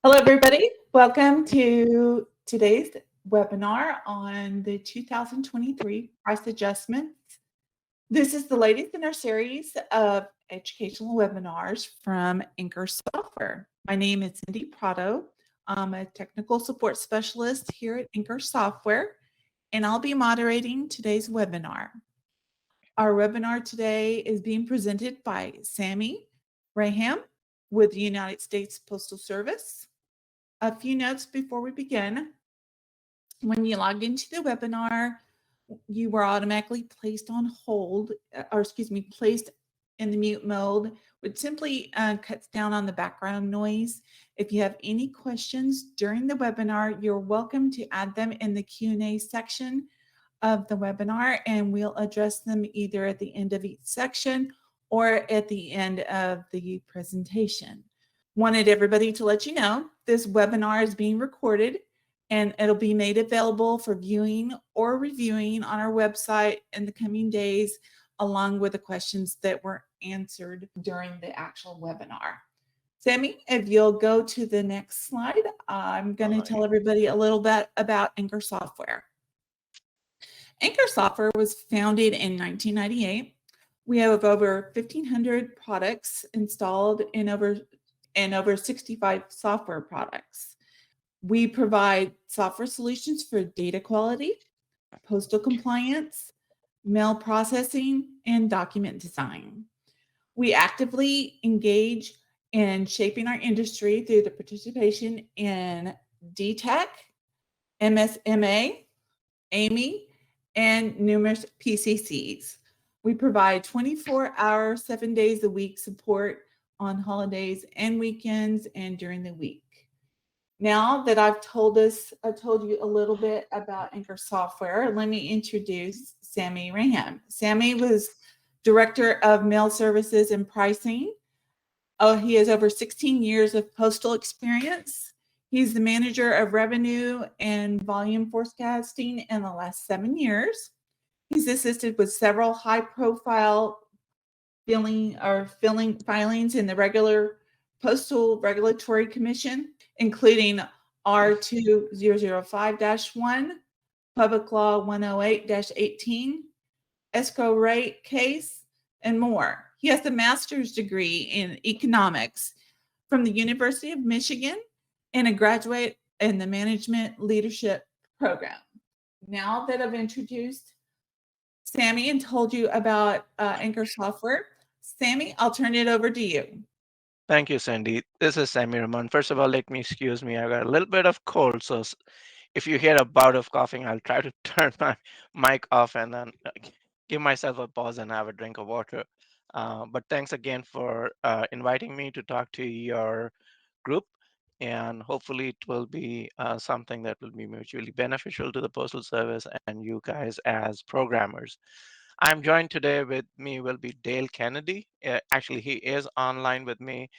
Hello, everybody. Welcome to today's webinar on the 2023 price adjustments. This is the latest in our series of educational webinars from Anchor Software. My name is Cindy Prado. I'm a technical support specialist here at Anchor Software, and I'll be moderating today's webinar. Our webinar today is being presented by Samie Rehman with the United States Postal Service. A few notes before we begin. When you log into the webinar, you were automatically placed on hold, placed in the mute mode, which simply cuts down on the background noise. If you have any questions during the webinar, you're welcome to add them in the Q&A section of the webinar, and we'll address them either at the end of each section or at the end of the presentation. Wanted everybody to let you know this webinar is being recorded and it'll be made available for viewing or reviewing on our website in the coming days, along with the questions that were answered during the actual webinar. Samie, if you'll go to the next slide, I'm going to tell everybody a little bit about Anchor Software. Anchor Software was founded in 1998. We have over 1,500 products installed in over 65 software products. We provide software solutions for data quality, postal compliance, mail processing, and document design. We actively engage in shaping our industry through the participation in DTEC, MSMA, AMI, and numerous PCCs. We provide 24-hour, 7 days a week support on holidays and weekends and during the week. Now that I've told you a little bit about Anchor Software, let me introduce Samie Rehman. Samie was Director of Mail Services and Pricing. He has over 16 years of postal experience. He's the Manager of Revenue and Volume Forecasting in the last 7 years. He's assisted with several high-profile filings in the regular Postal Regulatory Commission, including R2005-1, Public Law 108-18, escrow rate case, and more. He has a master's degree in economics from the University of Michigan and a graduate in the Management Leadership Program. Now that I've introduced Samie and told you about Anchor Software, Samie, I'll turn it over to you. Thank you, Cindy. This is Samie Rehman. First of all, let me excuse me. I got a little bit of cold, so if you hear a bout of coughing, I'll try to turn my mic off and then give myself a pause and have a drink of water. But thanks again for inviting me to talk to your group, and hopefully it will be something that will be mutually beneficial to the Postal Service and you guys as programmers. I'm joined today, with me will be Dale Kennedy. Actually, he is online with me,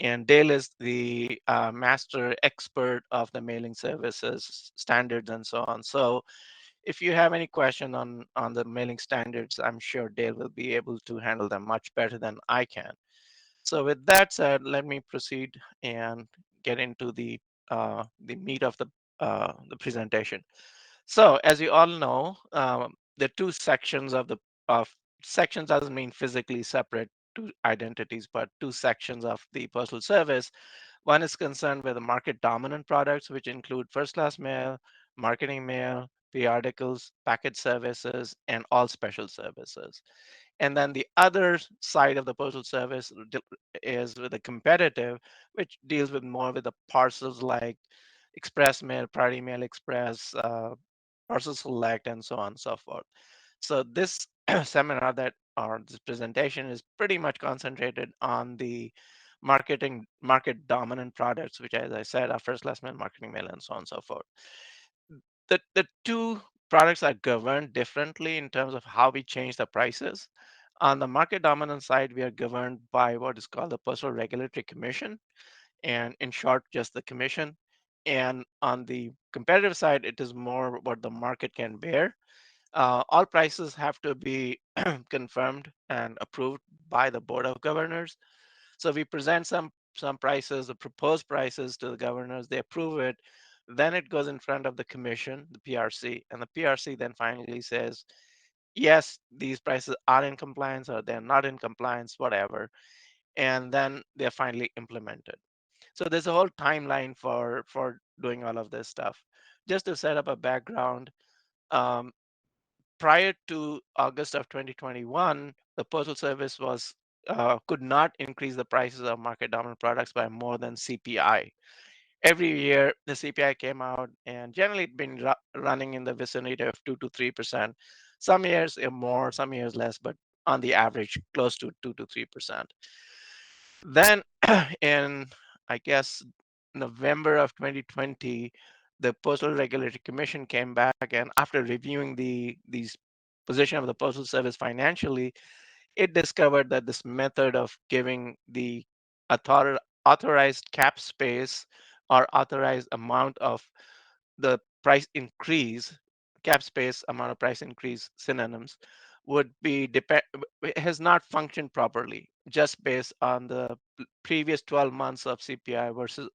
and Dale is the master expert of the mailing services standards and so on. So if you have any question on the mailing standards, I'm sure Dale will be able to handle them much better than I can. So with that said, let me proceed and get into the meat of the presentation. So as you all know, the two sections of sections doesn't mean physically separate two identities, but two sections of the Postal Service. One is concerned with the market dominant products, which include first class mail, marketing mail, periodicals, package services, and all special services. And then the other side of the Postal Service is with the competitive, which deals with more with the parcels like Express Mail, Priority Mail Express, Parcel Select, and so on and so forth. So this seminar or this presentation is pretty much concentrated on the market dominant products, which, as I said, are first class mail, marketing mail, and so on and so forth. The two products are governed differently in terms of how we change the prices. On the market dominant side, we are governed by what is called the Postal Regulatory Commission, and in short, just the commission. And on the competitive side, it is more what the market can bear. All prices have to be confirmed and approved by the Board of Governors. So we present some some prices, the proposed prices to the governors. They approve it. Then it goes in front of the commission, the PRC, and the PRC then finally says, yes, these prices are in compliance or they're not in compliance, whatever. And then they're finally implemented. So there's a whole timeline for doing all of this stuff. Just to set up a background, um, prior to August of 2021, the Postal Service was could not increase the prices of market dominant products by more than CPI. Every year, the CPI came out, and generally it's been running in the vicinity of 2 to 3%. Some years more, some years less, but on the average, close to 2 to 3%. Then in, I guess, November of 2020, the Postal Regulatory Commission came back, and after reviewing these position of the Postal Service financially, it discovered that this method of giving the authorized cap space or authorized amount of the price increase, cap space, amount of price increase synonyms, would be has not functioned properly just based on the previous 12 months of CPI versus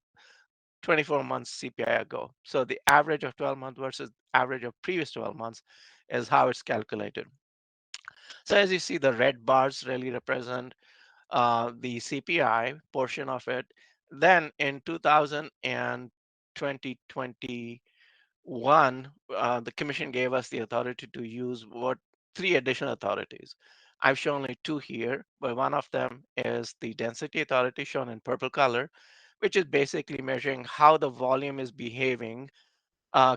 24 months CPI ago. So the average of 12 months versus average of previous 12 months is how it's calculated. So as you see, the red bars really represent the CPI portion of it. Then in 2000 and 2021, the commission gave us the authority to use what three additional authorities. I've shown only two here, but one of them is the density authority shown in purple color, which is basically measuring how the volume is behaving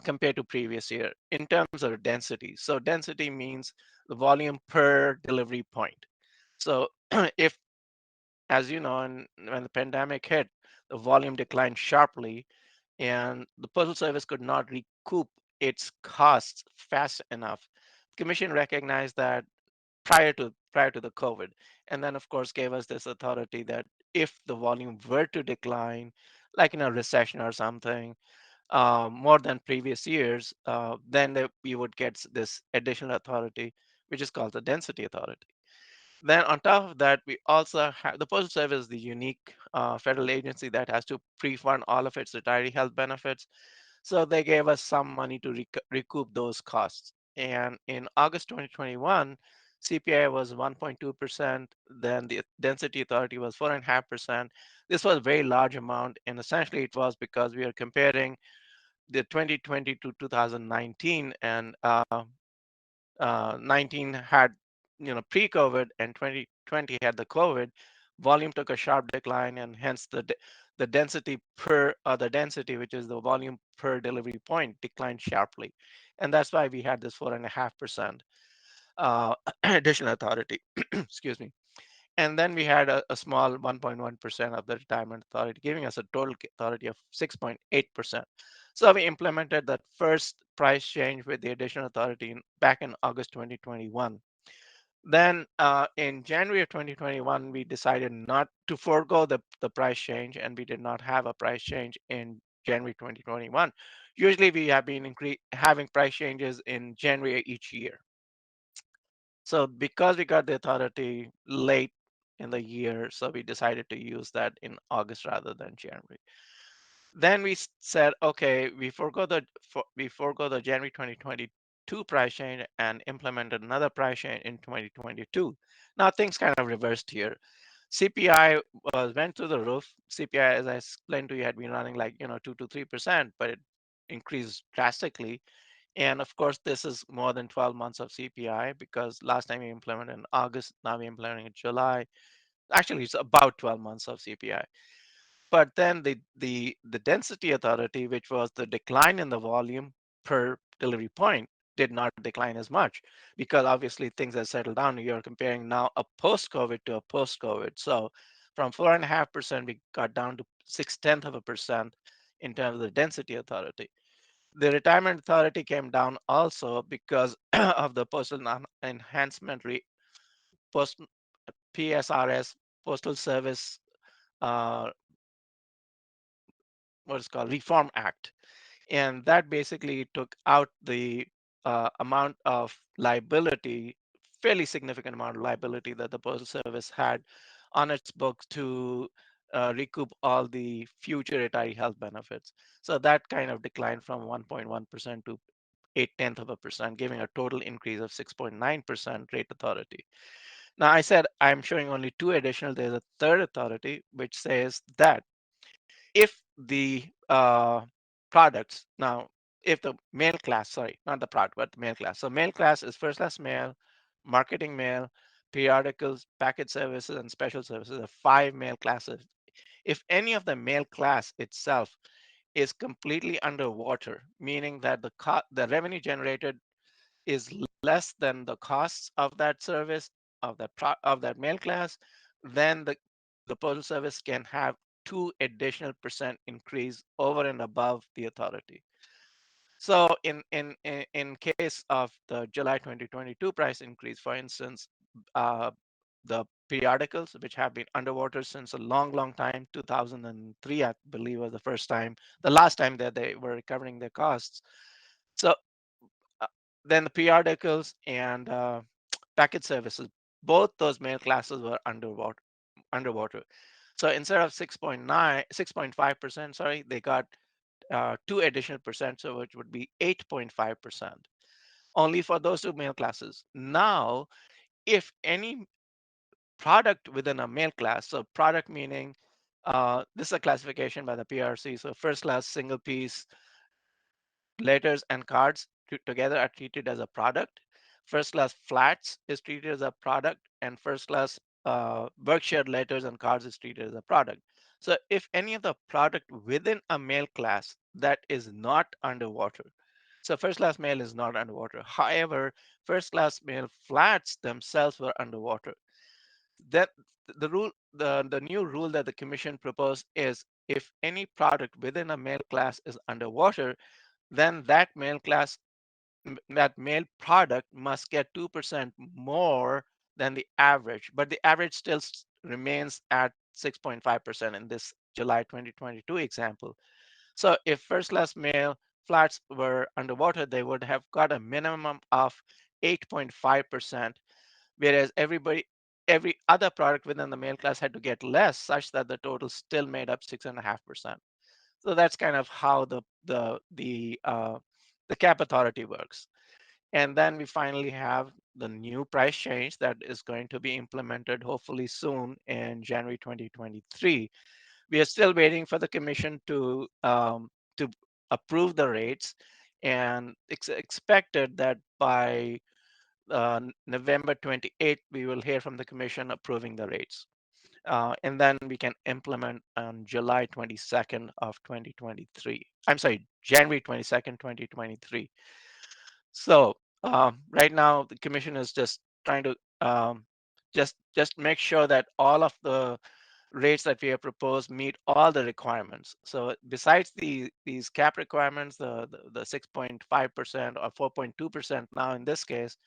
compared to previous year in terms of density. So density means the volume per delivery point. So if, as you know, and when the pandemic hit, the volume declined sharply, and the Postal Service could not recoup its costs fast enough. The Commission recognized that prior to the COVID, and then of course gave us this authority that if the volume were to decline, like in a recession or something, more than previous years, then we would get this additional authority, which is called the density authority. Then on top of that, we also have the Postal Service, the unique federal agency that has to pre-fund all of its retiree health benefits. So they gave us some money to recoup those costs. And in August 2021, CPI was 1.2%. Then the density authority was 4.5%. This was a very large amount. And essentially it was because we are comparing the 2020 to 2019, and 19 had, pre-COVID, and 2020 had the COVID. Volume took a sharp decline, and hence the density the density, which is the volume per delivery point, declined sharply, and that's why we had this 4.5% additional authority. Excuse me. And then we had a small 1.1% of the retirement authority, giving us a total authority of 6.8%. So we implemented that first price change with the additional authority back in August 2021. Then in January of 2021, we decided not to forego the price change, and we did not have a price change in January 2021. Usually we have been having price changes in January each year. So because we got the authority late in the year, so we decided to use that in August rather than January. Then we said, okay, we forego the January 2022 price change and implemented another price change in 2022. Now things kind of reversed here. CPI went to the roof. CPI, as I explained to you, had been running like 2 to 3%, but it increased drastically. And of course, this is more than 12 months of CPI, because last time we implemented in August, now we're implementing in July. Actually, it's about 12 months of CPI. But then the density authority, which was the decline in the volume per delivery point, did not decline as much, because obviously things have settled down. You're comparing now a post-COVID to a post-COVID. So from 4.5%, we got down to 0.6% in terms of the density authority. The retirement authority came down also because of the postal enhancement post PSRS, Postal Service, uh, what is called Reform Act, and that basically took out the amount of liability, fairly significant amount of liability that the Postal Service had on its books to recoup all the future retiree health benefits. So that kind of declined from 1.1% to 0.8%, giving a total increase of 6.9% rate authority. Now, I said I'm showing only two additional. There's a third authority, which says that if the products, now, if the mail class, sorry, not the product, but the mail class. So mail class is first class mail, marketing mail, periodicals, packet services, and special services, the five mail classes. If any of the mail class itself is completely underwater, meaning that the revenue generated is less than the costs of that service of that mail class, then the postal service can have 2 additional% increase over and above the authority. So in case of the July 2022 price increase, for instance, uh, the periodicals, which have been underwater since a long time, 2003, I believe, was the first time, the last time that they were recovering their costs. So uh, then the periodicals and packet services, both those mail classes were underwater. So instead of 6.5%, sorry, they got 2 additional percent, so which would be 8.5%, only for those two mail classes. Now, if any product within a mail class, so product meaning this is a classification by the PRC, so first class single piece letters and cards together are treated as a product. First class flats is treated as a product, and first class Berkshire letters and cards is treated as a product. So if any of the product within a mail class that is not underwater, so first class mail is not underwater. However, first class mail flats themselves were underwater. That the new rule that the commission proposed is if any product within a mail class is underwater, then that mail product must get 2% more than the average, but the average still remains at 6.5% in this July 2022 example. So if first class mail flats were underwater, they would have got a minimum of 8.5%, whereas every other product within the mail class had to get less, such that the total still made up 6.5%. So that's kind of how the cap authority works. And then we finally have the new price change that is going to be implemented hopefully soon in January 2023. We are still waiting for the commission to approve the rates, and it's expected that by November 28th, we will hear from the commission approving the rates. And then we can implement on July 22nd of 2023. I'm sorry, January 22nd, 2023. So right now, the commission is just trying to just make sure that all of the rates that we have proposed meet all the requirements. So besides these cap requirements, the 6.5% or 4.2% now in this case,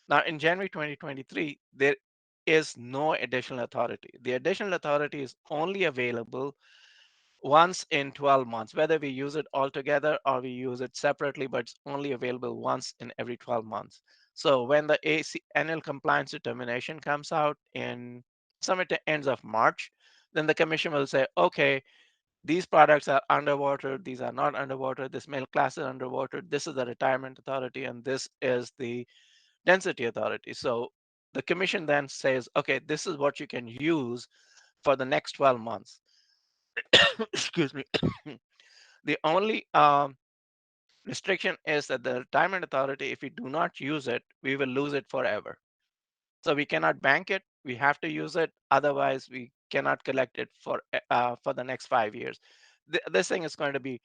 now in January 2023, there is no additional authority. The additional authority is only available once in 12 months, whether we use it all together or we use it separately, but it's only available once in every 12 months. So when the annual compliance determination comes out in some at the ends of March, then the commission will say, okay, these products are underwater, these are not underwater, this mail class is underwater, this is the retirement authority, and this is the density authority. So the commission then says, okay, this is what you can use for the next 12 months. Excuse me. The only restriction is that the retirement authority, if we do not use it, we will lose it forever. So we cannot bank it. We have to use it. Otherwise, we cannot collect it for the next 5 years. This thing is going to be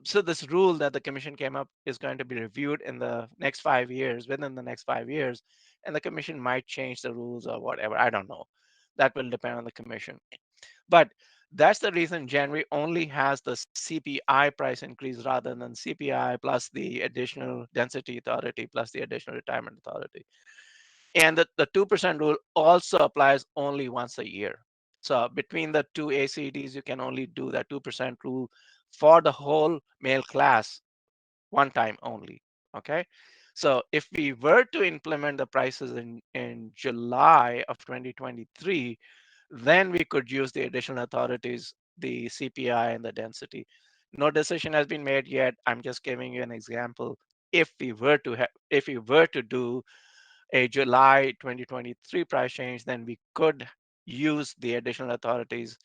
so this rule that the commission came up is going to be reviewed in the next 5 years, within the next 5 years, and the commission might change the rules or whatever. I don't know. That will depend on the commission. But that's the reason January only has the CPI price increase rather than CPI plus the additional density authority plus the additional retirement authority. And the 2% rule also applies only once a year. So between the two ACDs, you can only do that 2% rule for the whole male class one time only. Okay. So if we were to implement the prices in July of 2023, then we could use the additional authorities, the CPI and the density. No decision has been made yet. I'm just giving you an example. If we were to do a July 2023 price change, then we could use the additional authorities,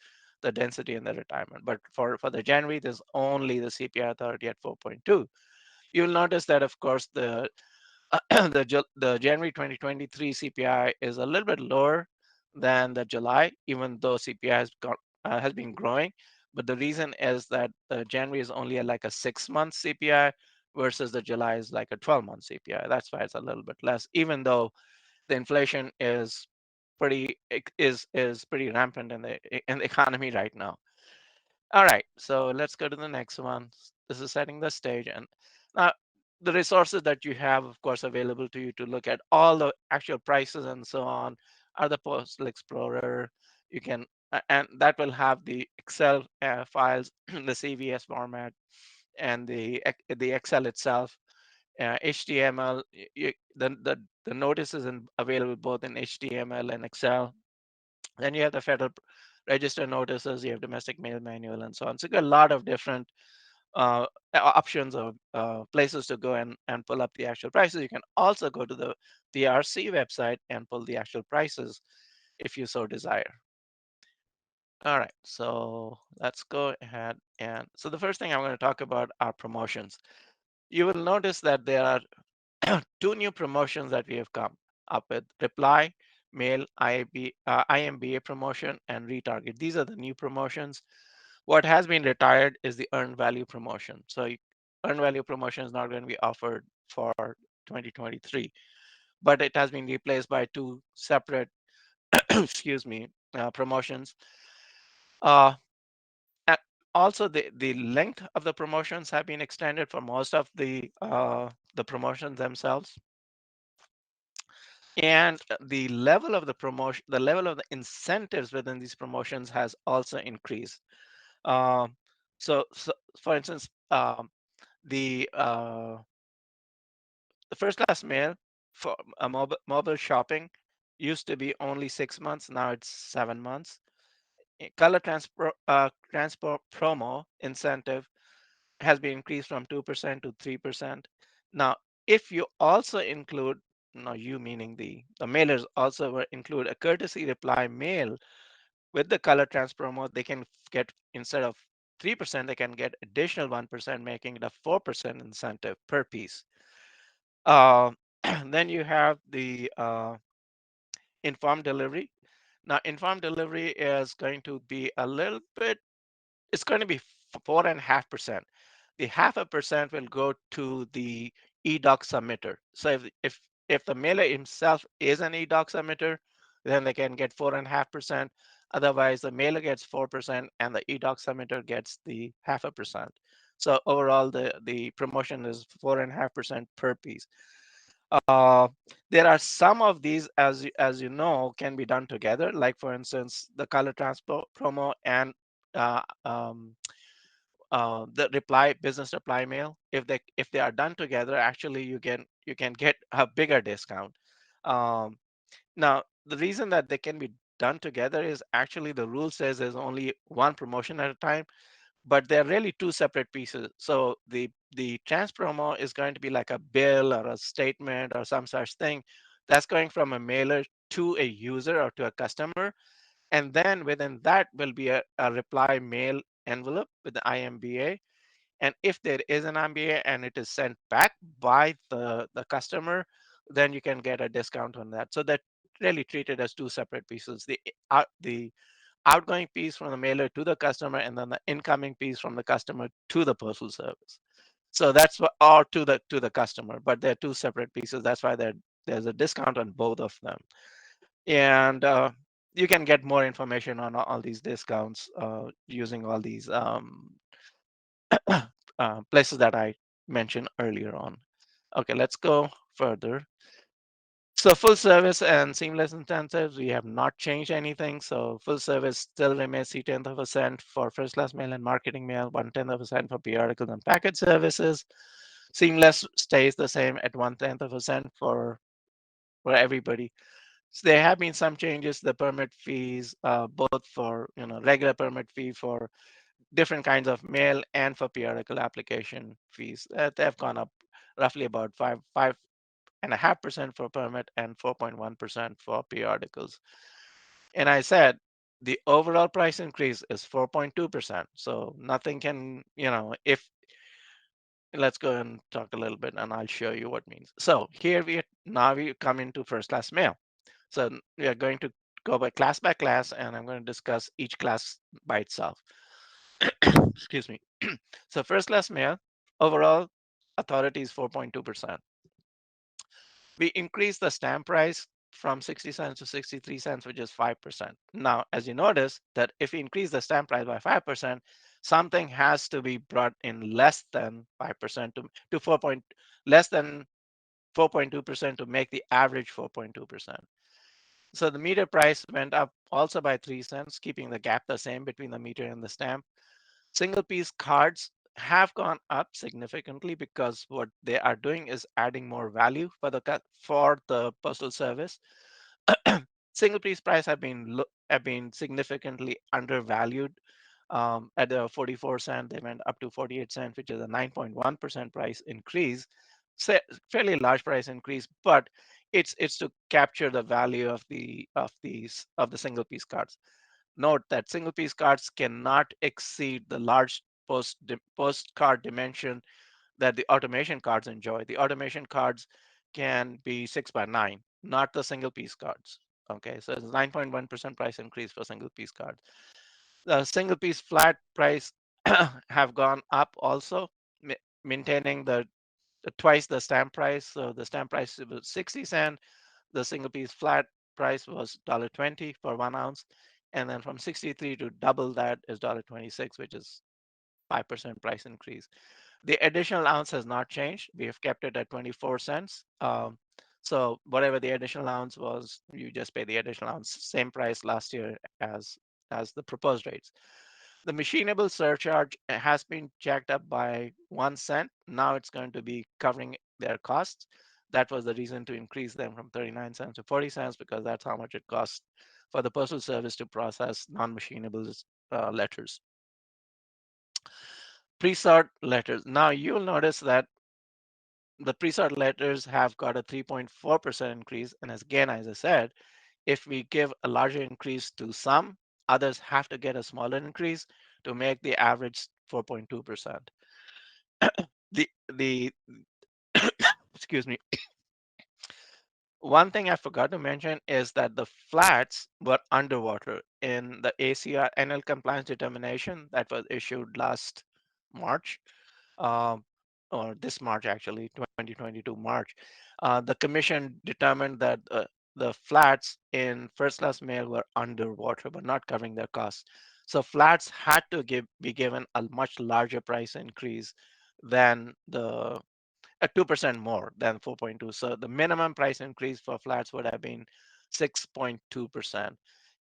the density and the retirement. But for the January, there's only the CPI authority at 4.2. You'll notice that, of course, the January 2023 CPI is a little bit lower than the July, even though CPI has been growing. But the reason is that the January is only like a 6-month CPI versus the July is like a 12-month CPI. That's why it's a little bit less, even though the inflation is pretty rampant in the economy right now. All right, so let's go to the next one. This is setting the stage. And now the resources that you have, of course, available to you to look at all the actual prices and so on are the Postal Explorer. You can, and that will have the Excel files, the CVS format, and the Excel itself, HTML. The notice is available both in HTML and Excel. Then you have the Federal Register notices, you have domestic mail manual, and so on. So you got a lot of different options of places to go and pull up the actual prices. You can also go to the PRC website and pull the actual prices if you so desire. All right, so let's go ahead. And so the first thing I'm going to talk about are promotions. You will notice that there are two new promotions that we have come up with: Reply, Mail, IMBA promotion, and Retarget. These are the new promotions. What has been retired is the Earned Value promotion. So Earned Value promotion is not going to be offered for 2023, but it has been replaced by two separate, excuse me, promotions. Uh, and also, the length of the promotions have been extended for most of the promotions themselves. And the level of the promotion, the level of the incentives within these promotions has also increased. Um, so, for instance, the uh, the first class mail for a mobile shopping used to be only 6 months. Now it's 7 months. Color transport promo incentive has been increased from 2% to 3%. Now, if you also include, no, you meaning the mailers also include a courtesy reply mail with the color trans promo, they can get, instead of 3%, they can get additional 1%, making it a 4% incentive per piece. Uh, then you have the informed delivery. Now, informed delivery is going to be a little bit, it's going to be 4.5%. The 0.5% will go to the e-doc submitter. So if the mailer himself is an e-doc submitter, then they can get 4.5%. Otherwise, the mailer gets 4% and the e-doc submitter gets the 0.5%. So overall, the promotion is 4.5% per piece. Uh, there are some of these, as you know, can be done together. Like for instance, the color transport promo and uh, um, the reply business reply mail. If they are done together, actually you can get a bigger discount. Um, Now the reason that they can be done together is actually the rule says there's only one promotion at a time, but they're really two separate pieces. So the trans promo is going to be like a bill or a statement or some such thing that's going from a mailer to a user or to a customer. And then within that will be a reply mail envelope with the IMBA. And if there is an IMBA and it is sent back by the customer, then you can get a discount on that. So that really treated as two separate pieces. The outgoing piece from the mailer to the customer, and then the incoming piece from the customer to the postal service. So that's what, or to the customer, but they're two separate pieces. That's why there's a discount on both of them. And you can get more information on all these discounts using all these places that I mentioned earlier on. Okay, let's go further. So full service and seamless incentives, we have not changed anything. So full service still remains 0.3% for first class mail and marketing mail, 0.1% for periodicals and package services. Seamless stays the same at 0.1% for everybody. So there have been some changes. The permit fees, both for regular permit fee for different kinds of mail and for periodical application fees, they have gone up roughly about 5.5% for permit and 4.1% for periodicals. And I said the overall price increase is 4.2%. So nothing can, if let's go and talk a little bit and I'll show you what it means. So here we come into first class mail. So we are going to go by class, and I'm going to discuss each class by itself. Excuse me. So first class mail, overall authority is 4.2%. We increased the stamp price from 60 cents to 63 cents, which is 5%. Now, as you notice that if we increase the stamp price by 5%, something has to be brought in less than 5% to 4 point, less than 4.2% to make the average 4.2%. So the meter price went up also by 3 cents, keeping the gap the same between the meter and the stamp. Single piece cards have gone up significantly because what they are doing is adding more value for the postal service. Single piece price have been significantly undervalued. At the 44 cent, they went up to 48 cents, which is a 9.1% price increase. Fairly large price increase, but it's to capture the value of the single piece cards. Note that single piece cards cannot exceed the large postcard dimension that the automation cards enjoy. The automation cards can be 6 by 9, not the single piece cards. Okay, so it's 9.1% price increase for single piece cards. The single piece flat price have gone up also, maintaining the twice the stamp price. So the stamp price was 60 cent. The single piece flat price was $1.20 for 1 ounce. And then from 63 to double that is $1.26, which is 5% price increase. The additional ounce has not changed. We have kept it at 24 cents. So whatever the additional ounce was, you just pay the additional ounce, same price last year as the proposed rates. The machinable surcharge has been jacked up by 1 cent. Now it's going to be covering their costs. That was the reason to increase them from 39 cents to 40 cents, because that's how much it costs for the postal service to process non-machinable letters. Pre-sort letters. Now you'll notice that the pre-sort letters have got a 3.4% increase. And again, as I said, if we give a larger increase to some, others have to get a smaller increase to make the average 4.2%. The excuse me. One thing I forgot to mention is that the flats were underwater in the ACR annual compliance determination that was issued last March, um, or this March actually, 2022 March. The commission determined that the flats in first class mail were underwater, but not covering their costs. So flats had to be given a much larger price increase than the 2% more than 4.2. So the minimum price increase for flats would have been 6.2%.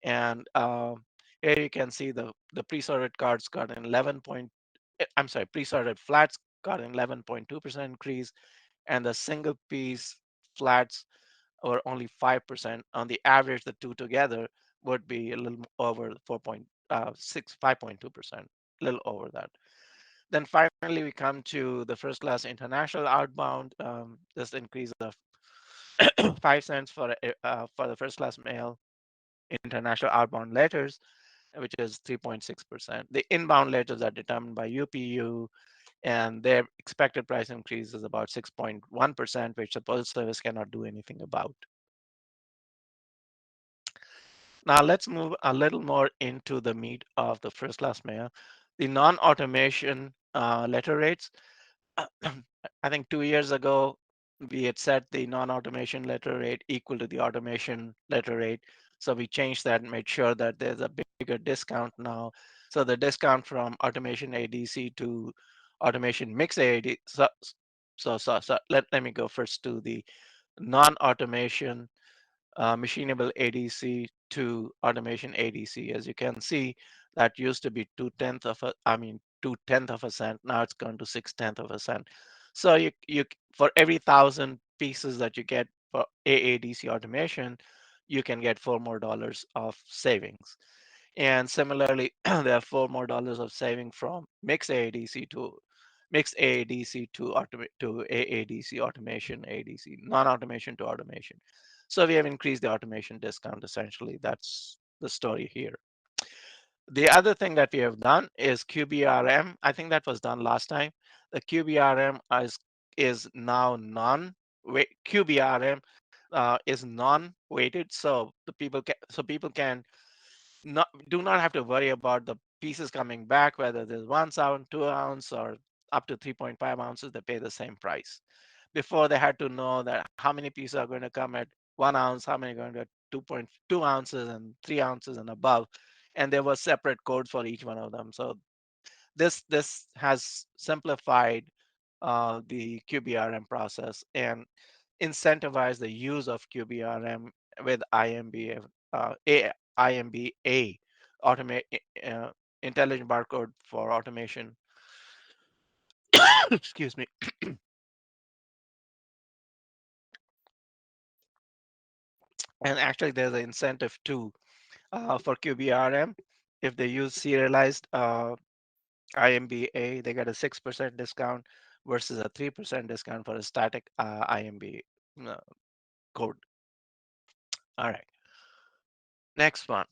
And here you can see the pre-sorted cards got an 11 point, I'm sorry, pre-sorted flats got an 11.2% increase, and the single piece flats were only 5%. On the average, the two together would be a little over 5.2%, a little over that. Then finally, we come to the first class international outbound. This increase of 5 cents for the first class mail international outbound letters, which is 3.6%. The inbound letters are determined by UPU, and their expected price increase is about 6.1%, which the Postal Service cannot do anything about. Now let's move a little more into the meat of the first class mail. The non-automation letter rates. I think 2 years ago, we had set the non-automation letter rate equal to the automation letter rate. So we changed that and made sure that there's a bigger discount now. So the discount from automation ADC to automation mix AD. So let me go first to the non-automation machinable ADC to automation ADC. As you can see, that used to be 2/10 of a cent. Now it's gone to 6/10 of a cent. So you for every 1,000 pieces that you get for AADC automation, you can get $4 more of savings. And similarly, there are $4 more of saving from mixed AADC to AADC automation, AADC non-automation to automation. So we have increased the automation discount. Essentially, that's the story here. The other thing that we have done is QBRM. I think that was done last time. The QBRM is now QBRM is non-weighted, so people can do not have to worry about the pieces coming back, whether there's 1 ounce, 2 ounce, or up to 3.5 ounces. They pay the same price. Before, they had to know that how many pieces are going to come at 1 ounce, how many are going to 2.2 ounces and 3 ounces and above, and there were separate codes for each one of them. So this has simplified the QBRM process and incentivized the use of QBRM with IMBA, automate uh, intelligent barcode for automation. Excuse me. And actually, there's an incentive too for QBRM. If they use serialized IMBA, they get a 6% discount versus a 3% discount for a static IMB uh, code. All right, next one.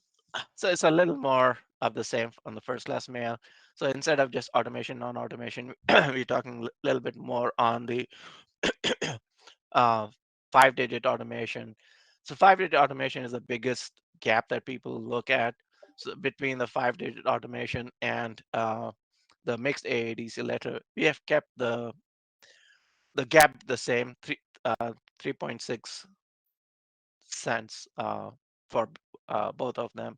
So it's a little more of the same on the first class mail. So instead of just automation, non-automation, we're talking a little bit more on the uh, 5-digit automation. So 5-digit automation is the biggest gap that people look at. So between the 5-digit automation and the mixed AADC letter, we have kept the gap the same, 3.6 cents for both of them.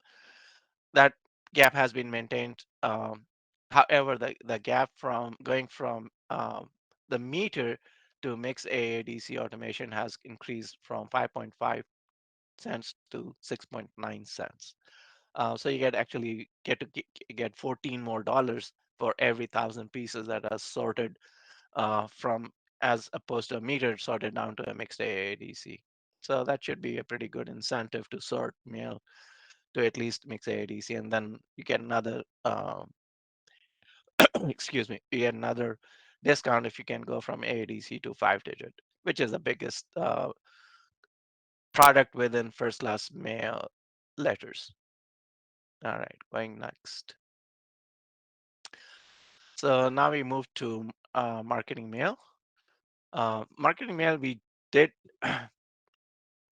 That gap has been maintained. However, the gap from going from the meter to mixed AADC automation has increased from 5.5 cents to 6.9 cents. So you get to get $14 more for every 1,000 pieces that are sorted from, as opposed to a meter sorted down to a mixed AADC. So that should be a pretty good incentive to sort mail to at least mix AADC, and then you get another excuse me, you get another discount if you can go from AADC to 5-digit, which is the biggest product within first class mail letters. All right, going next. So now we move to marketing mail. Marketing mail, we did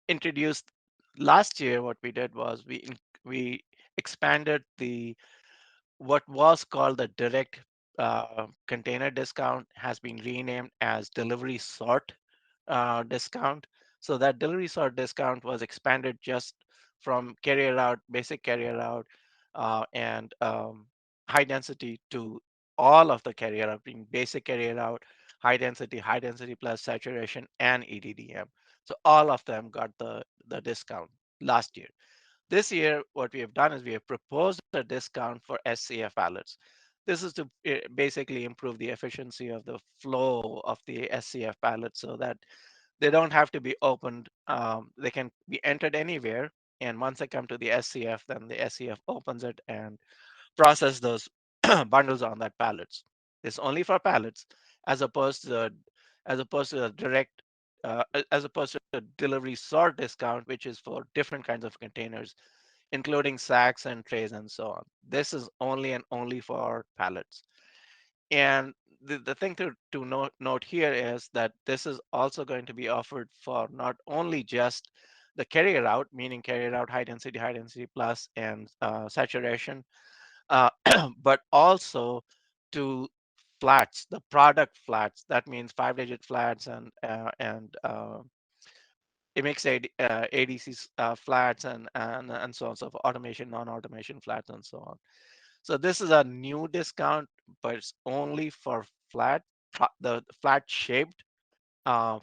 introduce last year. What we did was we expanded the what was called the direct container discount has been renamed as delivery sort discount. So that delivery sort discount was expanded just from carrier out, basic carrier out, and high density to all of the carrier out, being basic carrier out, high density plus saturation, and EDDM. So all of them got the discount last year. This year, what we have done is we have proposed a discount for SCF ballots. This is to basically improve the efficiency of the flow of the SCF ballots so that they don't have to be opened. They can be entered anywhere. And once they come to the SCF, then the SCF opens it and process those bundles on that pallets. It's only for pallets, as opposed to the direct, as opposed to the delivery sort discount, which is for different kinds of containers, including sacks and trays and so on. This is only and only for pallets. And the thing to note here is that this is also going to be offered for not only just the carrier out, meaning carrier out high density plus, and saturation, uh, but also to flats, the product flats. That means 5-digit flats and it makes ADCs flats and so on, so for automation, non-automation flats and so on. So this is a new discount, but it's only for the flat shaped uh,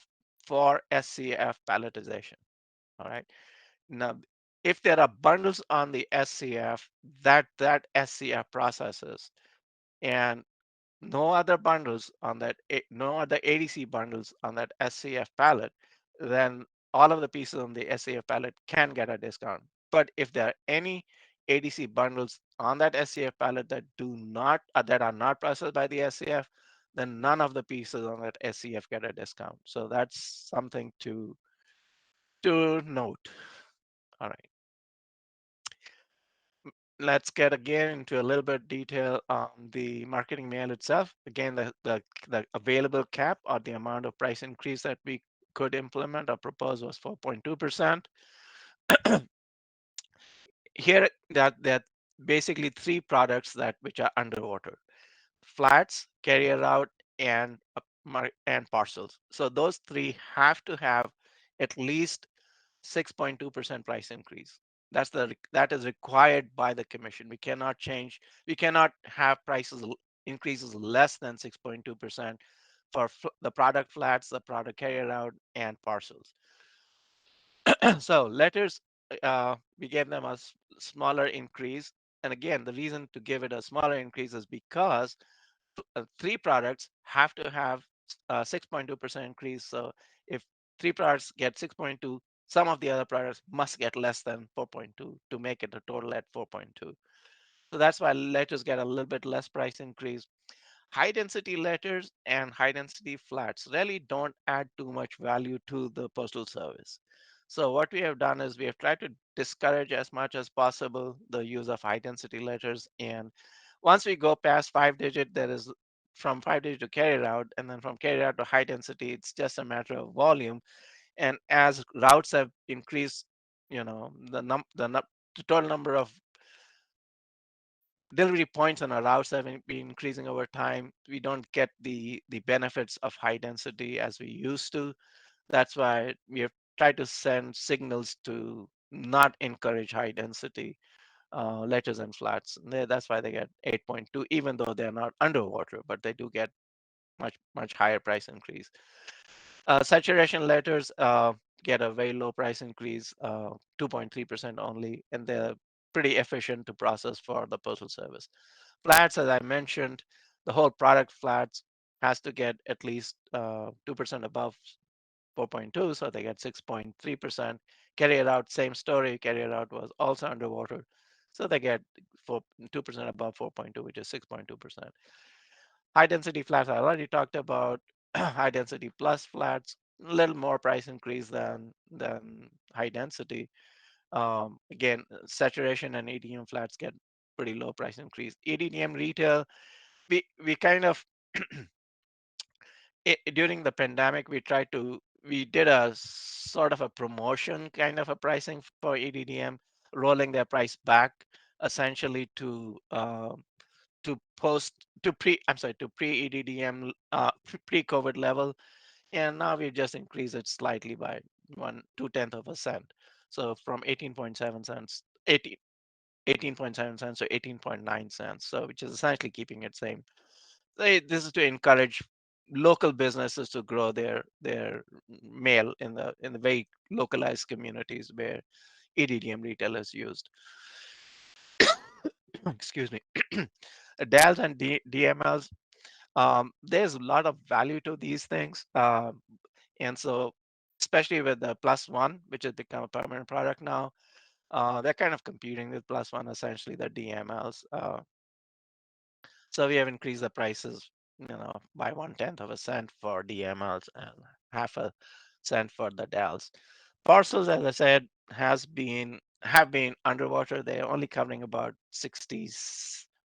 for SCF palletization. All right. Now, if there are bundles on the SCF that SCF processes, and no other bundles on that, no other ADC bundles on that SCF pallet, then all of the pieces on the SAF pallet can get a discount. But if there are any ADC bundles on that SAF pallet that do not that are not processed by the SAF, then none of the pieces on that SCF get a discount. So that's something to note. All right, let's get again into a little bit detail on the marketing mail itself. Again, the available cap or the amount of price increase that we could implement or propose was 4.2%. Here, that basically three products that which are underwater: flats, carrier out, and and parcels. So those three have to have at least 6.2% price increase. That is required by the commission. We cannot change. We cannot have prices increases less than 6.2% for the product flats, the product carrier out, and parcels. So letters, we gave them a smaller increase. And again, the reason to give it a smaller increase is because three products have to have a 6.2% increase. So if three products get 6.2, some of the other products must get less than 4.2 to make it a total at 4.2. So that's why letters get a little bit less price increase. High density letters and high density flats really don't add too much value to the postal service. So what we have done is we have tried to discourage as much as possible the use of high density letters. And once we go past 5 digit, there is from 5 digit to carrier out, and then from carrier out to high density, it's just a matter of volume. And as routes have increased, the total number of delivery points on our routes have been increasing over time. We don't get the benefits of high density as we used to. That's why we have tried to send signals to not encourage high density letters and flats. That's why they get 8.2, even though they're not underwater, but they do get much higher price increase. Saturation letters get a very low price increase, 2.3% only, and they're pretty efficient to process for the postal service. Flats, as I mentioned, the whole product flats has to get at least 2% above 4.2, so they get 6.3%. Carrier out, same story. Carrier out was also underwater, so they get 2% above 4.2, which is 6.2%. High density flats, I already talked about. High density plus flats, a little more price increase than high density. Again, saturation and ADM flats get pretty low price increase. ADM retail, we kind of during the pandemic, we did a sort of a promotion kind of a pricing for EDDM, rolling their price back essentially to post to pre I'm sorry to pre EDDM pre-COVID level, and now we just increased it slightly by 2/10 of a cent. So from 18.7 cents, 18.7 cents to 18.9 cents. So which is essentially keeping it same. This is to encourage local businesses to grow their mail in the very localized communities where EDDM retail is used. Excuse me. DALs and DMLs, there's a lot of value to these things. And so, especially with the plus one, which has become a permanent product now, they're kind of competing with plus one, essentially the DMLs. So we have increased the prices, by 1/10 of a cent for DMLs and half a cent for the DALs. Parcels, as I said, have been underwater. They're only covering about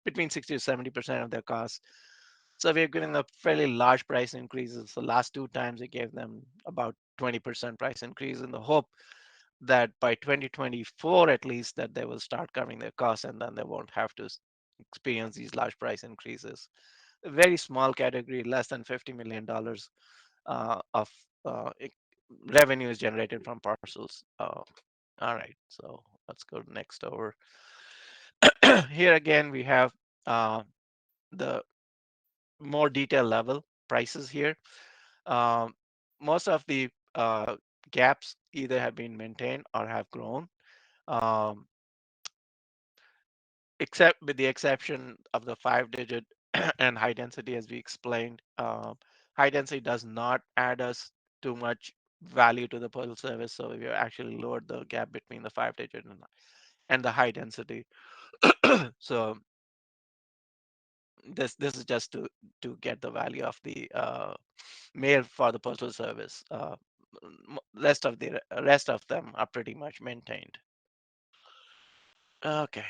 between 60 to 70% of their costs. So we're giving them fairly large price increases. The last two times we gave them about 20% price increase in the hope that by 2024 at least that they will start covering their costs and then they won't have to experience these large price increases. A very small category, less than $50 million of revenue is generated from parcels. All right, so let's go next over. Here again, we have the more detail level prices here. Um, Most of the gaps either have been maintained or have grown. Um, Except with the exception of the 5 digit and high density, as we explained. High density does not add us too much value to the postal service. So we have actually lowered the gap between the 5 digit and the high density. So this is just to get the value of the mail for the postal service. Rest of them are pretty much maintained. Okay,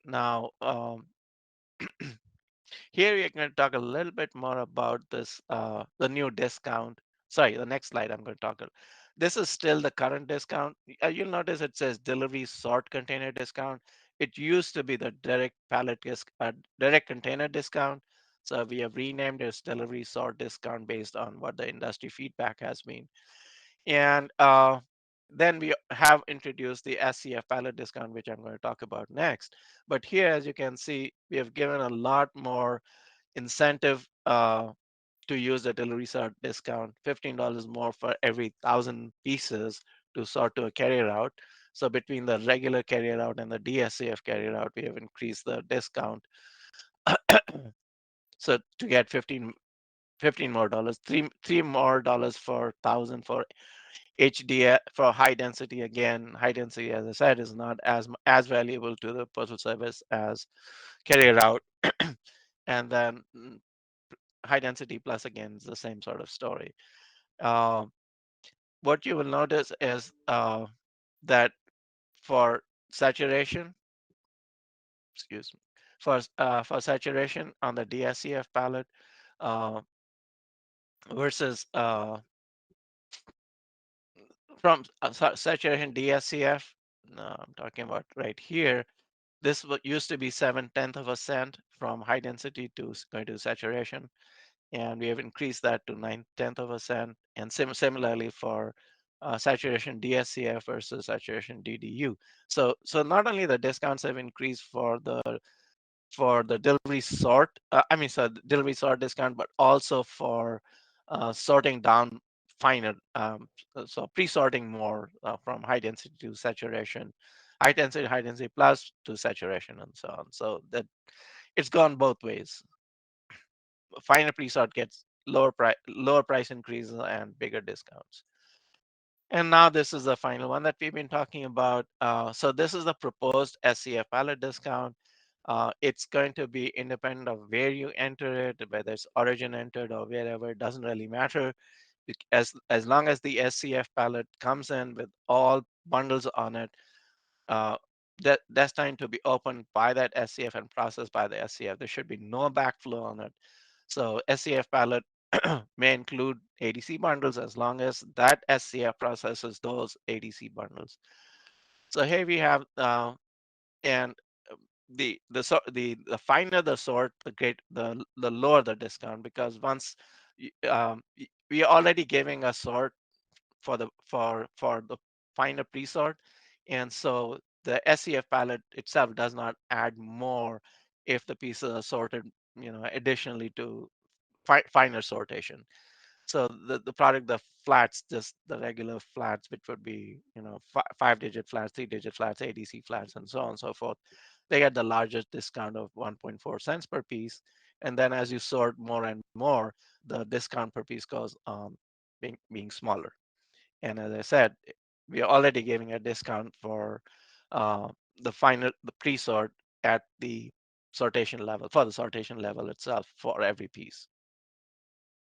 now here we're going to talk a little bit more about this, the new discount. Sorry, the next slide I'm going to talk. This is still the current discount. You'll notice it says delivery sort container discount. It used to be the direct container discount. So we have renamed it as delivery sort discount based on what the industry feedback has been. And then we have introduced the SCF pallet discount, which I'm going to talk about next. But here, as you can see, we have given a lot more incentive to use the delivery sort discount, $15 more for every 1,000 pieces to sort to a carrier route. So between the regular carrier route and the DSCF carrier route, we have increased the discount. So to get 15 more dollars, three more dollars for 1,000 for HDF for high density. Again, high density, as I said, is not as valuable to the postal service as carrier route. And then high density plus, again, is the same sort of story. Uh, what you will notice is that for saturation, excuse me, for saturation on the DSCF pallet uh, versus from saturation DSCF, no, I'm talking about right here. This used to be 7/10 of a cent from high density to going to saturation, and we have increased that to 9/10 of a cent. And similarly for saturation DSCF versus saturation DDU. So not only the discounts have increased for the delivery sort, delivery sort discount, but also for sorting down finer, so pre-sorting more from high density to saturation, high density plus to saturation, and so on. So that it's gone both ways. Finer pre-sort gets lower price increases and bigger discounts. And now this is the final one that we've been talking about. So this is the proposed SCF pallet discount. It's going to be independent of where you enter it, whether it's origin entered or wherever, it doesn't really matter. As long as the SCF pallet comes in with all bundles on it, uh, that's time to be opened by that SCF and processed by the SCF. There should be no backflow on it. So SCF pallet may include ADC bundles as long as that SCF processes those ADC bundles. So here we have, and the finer the sort, the lower the discount, because once we are already giving a sort for the finer pre-sort, and so the SCF palette itself does not add more if the pieces are sorted, additionally to finer sortation. So the product, the flats, just the regular flats, which would be 5 digit flats, 3 digit flats, ADC flats, and so on and so forth, they get the largest discount of 1.4 cents per piece. And then as you sort more and more, the discount per piece goes being smaller. And as I said, we are already giving a discount for uh, the pre-sort at the sortation level, for the sortation level itself for every piece.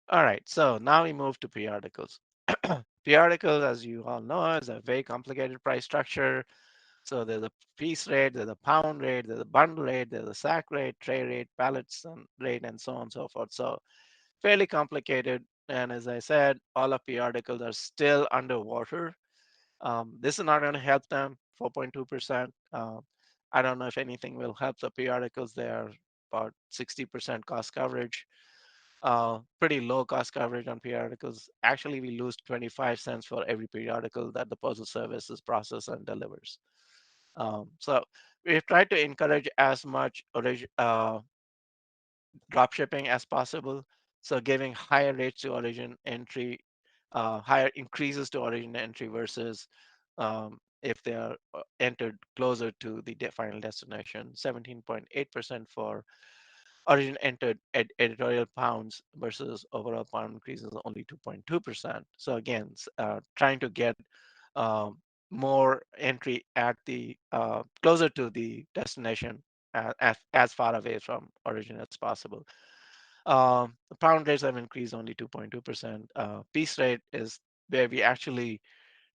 All right, so now we move to periodicals. Periodicals, as you all know, is a very complicated price structure. So there's a piece rate, there's a pound rate, there's a bundle rate, there's a sack rate, tray rate, pallets and rate, and so on and so forth. So fairly complicated. And as I said, all of periodicals are still underwater. This is not going to help them, 4.2%. I don't know if anything will help the periodicals. They are about 60% cost coverage, pretty low cost coverage on periodicals. Actually, we lose 25 cents for every periodical that the Postal Service is processes and delivers. So we've tried to encourage as much drop shipping as possible. So giving higher rates to origin entry, higher increases to origin entry versus if they are entered closer to the final destination, 17.8% for Origin entered editorial pounds versus overall pound increase is only 2.2%. So again, trying to get um, more entry at the closer to the destination, as far away from origin as possible. The pound rates have increased only 2.2%. Piece rate is where we actually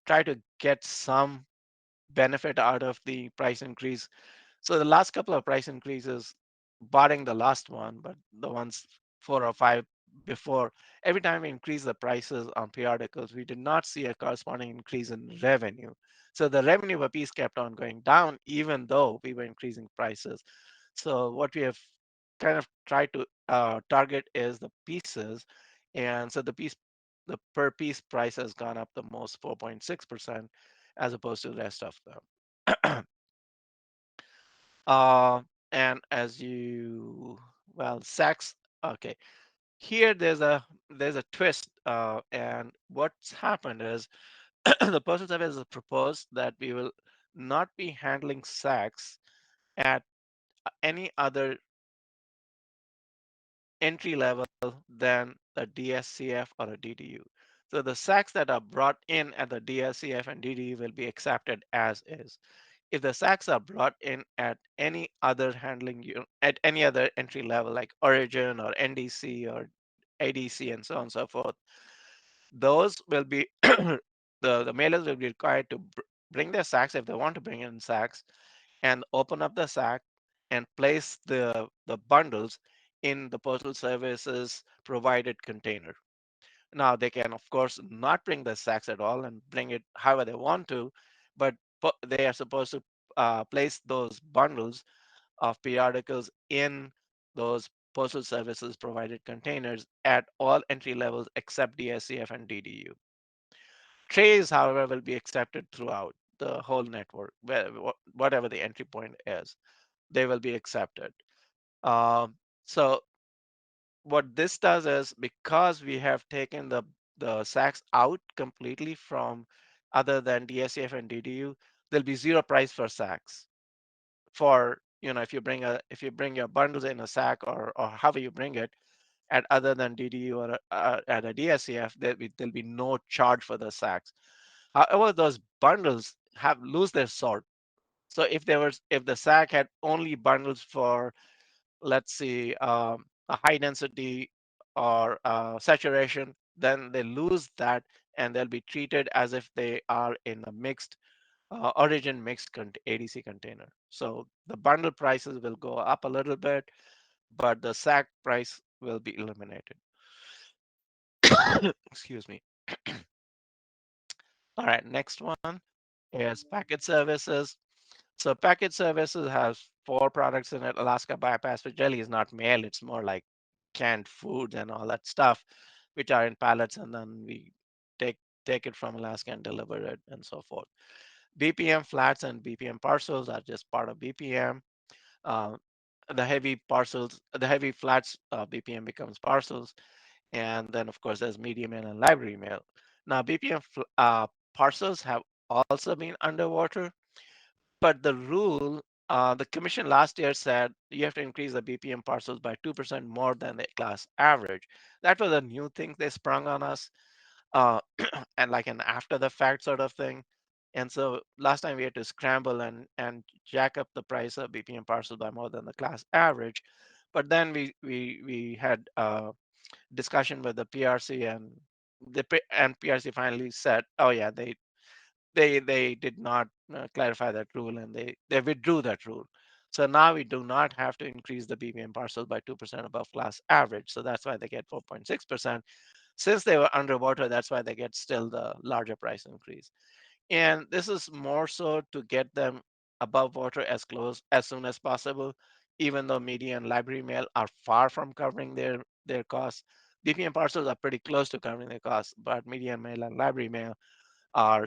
try to get some benefit out of the price increase. So the last couple of price increases, barring the last one, but the ones 4 or 5 before, every time we increase the prices on periodicals, we did not see a corresponding increase in revenue. So the revenue per piece kept on going down, even though we were increasing prices. So what we have kind of tried to target is the pieces, and so the per piece price has gone up the most, 4.6%, as opposed to the rest of them. Uh, and as you well, Sachs. Okay, here there's a twist, and what's happened is the Postal Service has proposed that we will not be handling Sachs at any other entry level than a DSCF or a DDU. So the sacks that are brought in at the DSCF and DDU will be accepted as is. If the sacks are brought in at any other at any other entry level like Origin or NDC or ADC and so on and so forth, those will be the mailers will be required to bring their sacks if they want to bring in sacks and open up the sack and place the bundles in the postal services provided container. Now they can of course not bring the sacks at all and bring it however they want to, but they are supposed to place those bundles of periodicals in those postal services provided containers at all entry levels except DSCF and DDU. Trays, however, will be accepted throughout the whole network, whatever the entry point is, they will be accepted. So what this does is, because we have taken the sacks out completely from other than DSCF and DDU, there'll be zero price for sacks. For if you bring your bundles in a sack, or however you bring it at other than DDU or at a DSCF, there'll be no charge for the sacks. However, those bundles have lose their sort. So if the sack had only bundles for, let's see, a high density or saturation, then they lose that and they'll be treated as if they are in a mixed origin mixed ADC container. So the bundle prices will go up a little bit, but the sack price will be eliminated. Excuse me. All right, next one is packet services. So packet services has 4 products in it. Alaska Bypass, which really is not mail, it's more like canned food and all that stuff, which are in pallets, and then we take take it from Alaska and deliver it and so forth. BPM flats and BPM parcels are just part of BPM. Uh, the heavy flats BPM becomes parcels, and then of course there's medium mail and library mail. Now BPM parcels have also been underwater, but the commission last year said you have to increase the BPM parcels by 2% more than the class average. That was a new thing they sprung on us, uh, and like an after the fact sort of thing. And so last time we had to scramble and jack up the price of BPM parcel by more than the class average. But then we had discussion with the PRC, and PRC finally said, oh yeah, they did not clarify that rule, and they withdrew that rule. So now we do not have to increase the BPM parcel by 2% above class average. So that's why they get 4.6%. Since they were underwater, that's why they get still the larger price increase. And this is more so to get them above water as soon as possible, even though media and library mail are far from covering their costs. BPM parcels are pretty close to covering their costs, but media mail and library mail are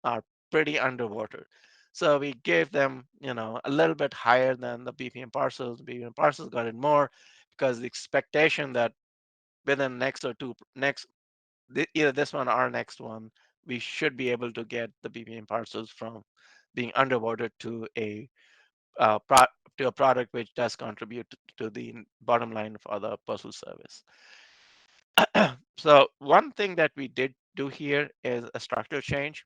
are pretty underwater. So we gave them, a little bit higher than the BPM parcels. BPM parcels got it more because the expectation that within next or two next either this one or next one, we should be able to get the BPM parcels from being underwater to a to a product which does contribute to the bottom line for the postal service. So one thing that we did do here is a structural change,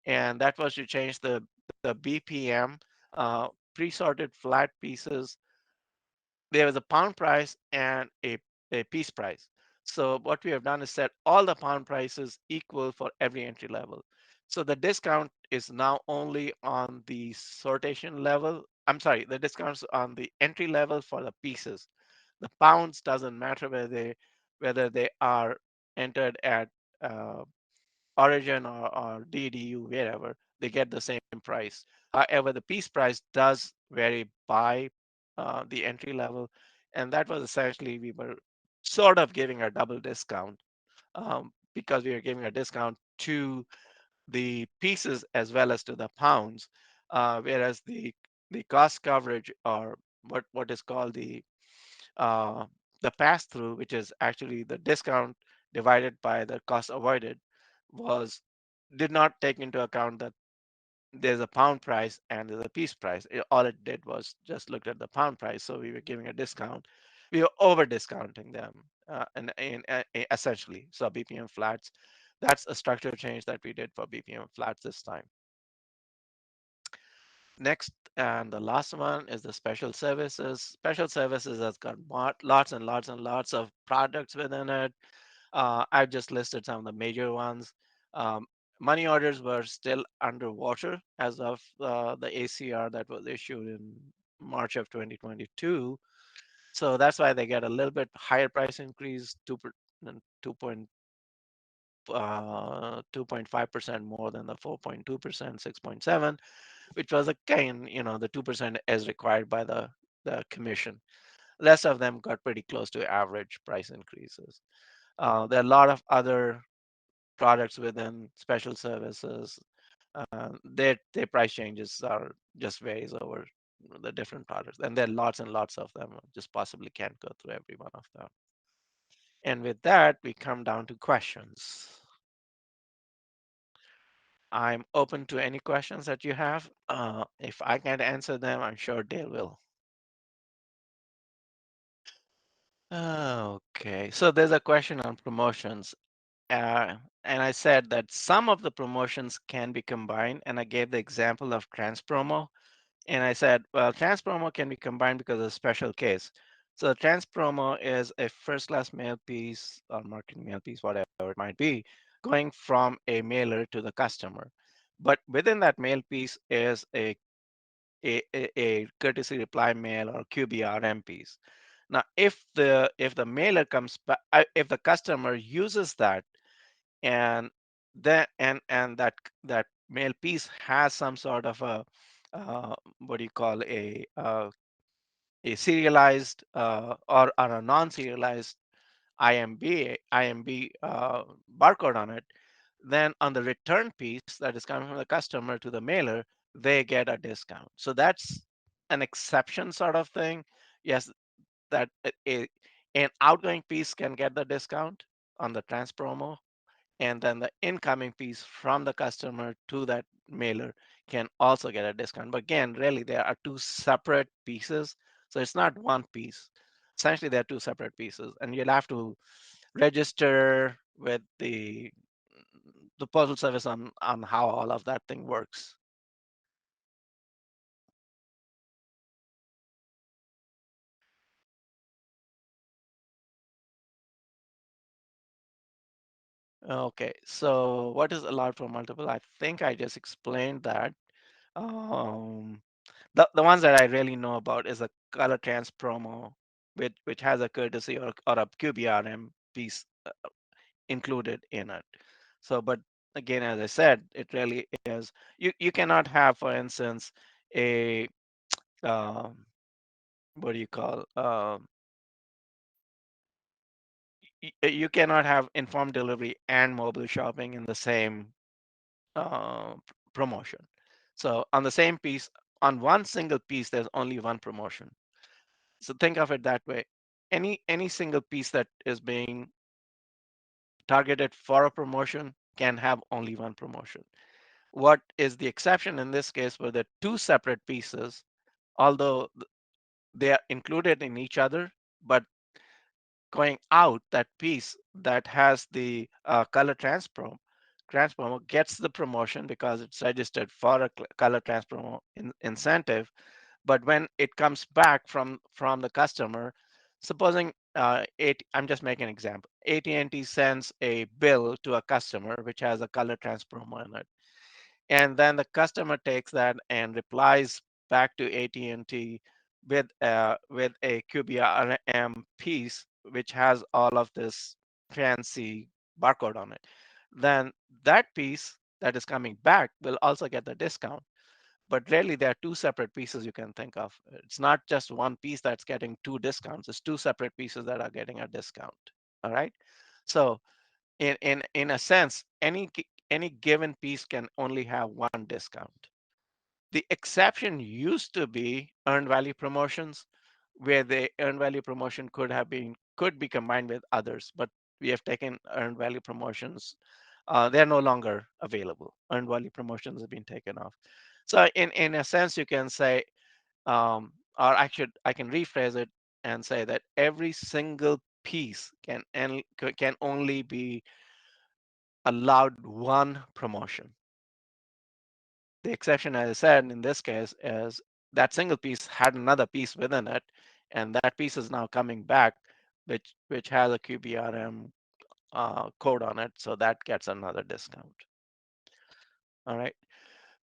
and that was to change the BPM, pre-sorted flat pieces. There was a pound price and a piece price. So what we have done is set all the pound prices equal for every entry level. So the discount is now only on the sortation level. I'm sorry, the discounts on the entry level for the pieces. The pounds doesn't matter whether they are entered at uh, origin or DDU, wherever, they get the same price. However, the piece price does vary by the entry level, and that was essentially we were sort of giving a double discount, because we were giving a discount to the pieces as well as to the pounds, whereas the cost coverage, or what is called uh, the pass through, which is actually the discount divided by the cost avoided, was did not take into account that there's a pound price and there's a piece price. All it did was just looked at the pound price. So we were giving a discount. We were over discounting them, essentially. So BPM flats, that's a structural change that we did for BPM flats this time. Next, and the last one is the special services. Special services has got lots and lots and lots of products within it. I've just listed some of the major ones. Um, Money orders were still underwater as of the ACR that was issued in March of 2022. So that's why they get a little bit higher price increase, 2.5% more than the 4.2%, 6.7, which was again, the 2% as required by the commission. Rest of them got pretty close to average price increases. There are a lot of other products within special services. Their price changes are just varies over the different products, and there are lots and lots of them. Just possibly can't go through every one of them. And with that, we come down to questions. I'm open to any questions that you have. If I can't answer them, I'm sure Dale will. Okay, so there's a question on promotions. And I said that some of the promotions can be combined, and I gave the example of trans promo. And I said, well, trans promo can be combined because of a special case. So trans promo is a first class mail piece or marketing mail piece, whatever it might be, going from a mailer to the customer. But within that mail piece is a courtesy reply mail or QBRM piece. Now, if the mailer comes back, if the customer uses that, and that mail piece has some sort of what do you call a serialized or a non-serialized IMB barcode on it, then on the return piece that is coming from the customer to the mailer, they get a discount. So that's an exception sort of thing. Yes, that an outgoing piece can get the discount on the trans promo, and then the incoming piece from the customer to that mailer can also get a discount. But again, really, there are two separate pieces. So it's not one piece. Essentially, they're two separate pieces, and you'll have to register with the postal service on how all of that thing works. Okay, so what is allowed for multiple? I think I just explained that. Um, the ones that I really know about is a color trans promo, which has a courtesy or a QBRM piece included in it. So, but again, as I said, it really is. You cannot have, for instance, a um, what do you call? You cannot have informed delivery and mobile shopping in the same promotion. So on the same piece, on one single piece, there's only one promotion. So think of it that way. Any single piece that is being targeted for a promotion can have only one promotion. What is the exception in this case were the two separate pieces, although they are included in each other, but going out, that piece that has the color transpromo gets the promotion because it's registered for a color transpromo incentive. But when it comes back from the customer, supposing I'm just making an example. AT&T sends a bill to a customer which has a color transpromo in it, and then the customer takes that and replies back to AT&T with a QBRM piece which has all of this fancy barcode on it. Then that piece that is coming back will also get the discount. But really, there are two separate pieces you can think of. It's not just one piece that's getting two discounts. It's two separate pieces that are getting a discount. All right. So in a sense, any given piece can only have one discount. The exception used to be earned value promotions, where the earned value promotion could be combined with others, but we have taken earned value promotions. They're no longer available. Earned value promotions have been taken off. So in a sense, you can say, or I can rephrase it and say that every single piece can only be allowed one promotion. The exception, as I said, in this case, is that single piece had another piece within it, and that piece is now coming back, which has a QBRM code on it, so that gets another discount. All right.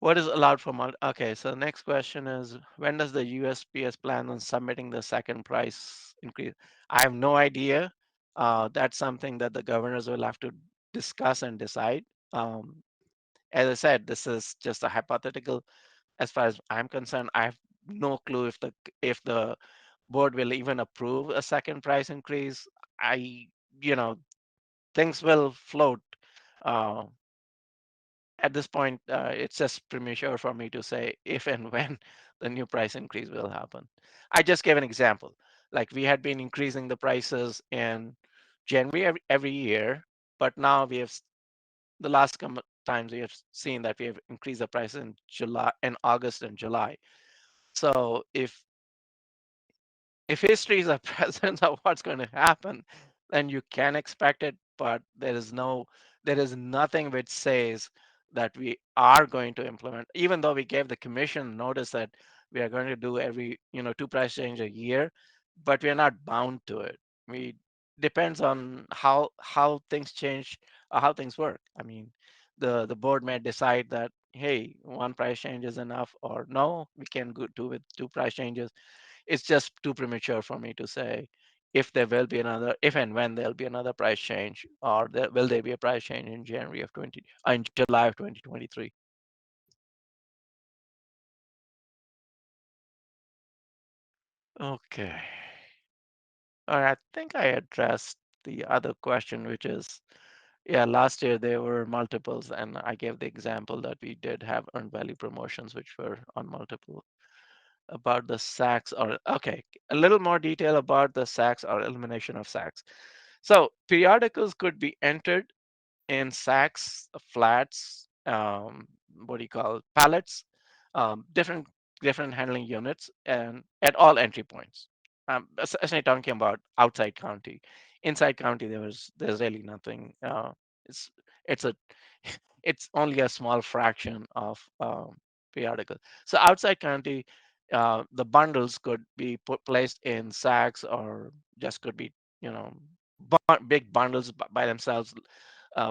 What is allowed for Okay, so the next question is, when does the USPS plan on submitting the second price increase? I have no idea. That's something that the governors will have to discuss and decide. Um, as I said, this is just a hypothetical. As far as I'm concerned, I have no clue if the board will even approve a second price increase. I, you know, things will float. Uh, at this point, it's just premature for me to say if and when the new price increase will happen. I just gave an example. Like we had been increasing the prices in January every year, but now the last times we have seen that we have increased the price in July, in August and July. So if history is a presence of what's going to happen, then you can expect it, but there is nothing which says that we are going to implement, even though we gave the commission notice that we are going to do every, two price change a year, but we are not bound to it. We depends on how things change or how things work. I mean, the board may decide that, hey, one price change is enough, or no, we can go do with two price changes. It's just too premature for me to say if and when there'll be another price change, or will there be a price change in July of 2023. Okay. All right. I think I addressed the other question, which is, yeah, last year there were multiples, and I gave the example that we did have earned value promotions, which were on multiple. About the sacks, or okay, a little more detail about the sacks or elimination of sacks. So periodicals could be entered in sacks, flats, what do you call pallets, different handling units, and at all entry points. Essentially talking about outside county. Inside county, there's really nothing. It's it's a it's only a small fraction of periodical. So outside county, the bundles could be placed in sacks, or just could be, you know big bundles by themselves.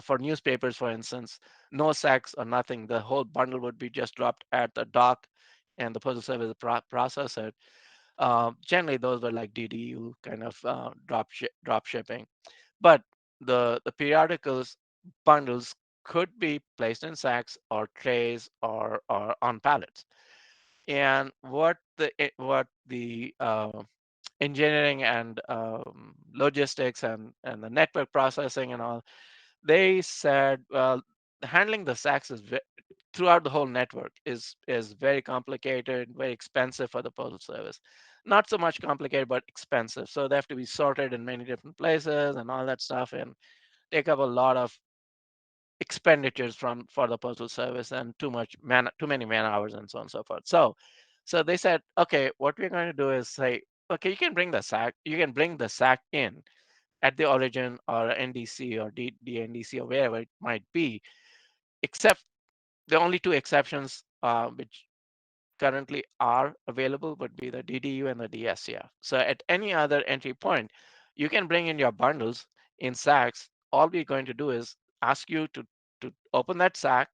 For newspapers, for instance, no sacks or nothing. The whole bundle would be just dropped at the dock, and the postal service process it. Generally, those were like DDU kind of drop shipping. But the periodicals bundles could be placed in sacks or trays, or on pallets. And what the engineering and logistics and the network processing and all, they said, well, handling the sacks throughout the whole network is very complicated, very expensive for the postal service. Not so much complicated, but expensive. So they have to be sorted in many different places and all that stuff, and take up a lot of expenditures for the postal service, and too many man hours, and so on and so forth. So So they said, okay, what we're going to do is say, okay, you can bring the sack in at the origin or NDC or DNDC or wherever it might be, except the only two exceptions which currently are available would be the DDU and the DSCF. So at any other entry point, you can bring in your bundles in sacks. All we're going to do is ask you to open that sack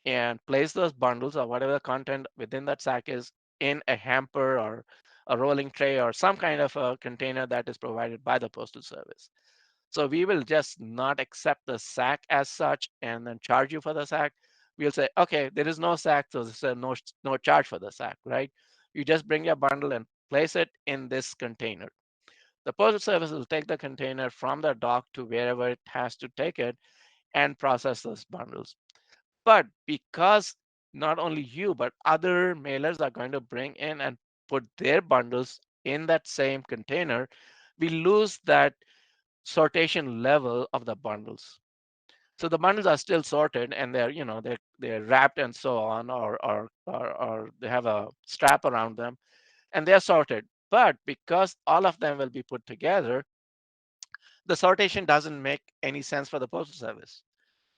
and place those bundles or whatever the content within that sack is in a hamper or a rolling tray or some kind of a container that is provided by the Postal Service. So we will just not accept the sack as such and then charge you for the sack. We'll say, okay, there is no sack, so there's no charge for the sack, right? You just bring your bundle and place it in this container. The Postal Service will take the container from the dock to wherever it has to take it and process those bundles. But because not only you, but other mailers are going to bring in and put their bundles in that same container, we lose that sortation level of the bundles. So the bundles are still sorted and they're wrapped and so on, or they have a strap around them and they're sorted. But because all of them will be put together, the sortation doesn't make any sense for the Postal Service.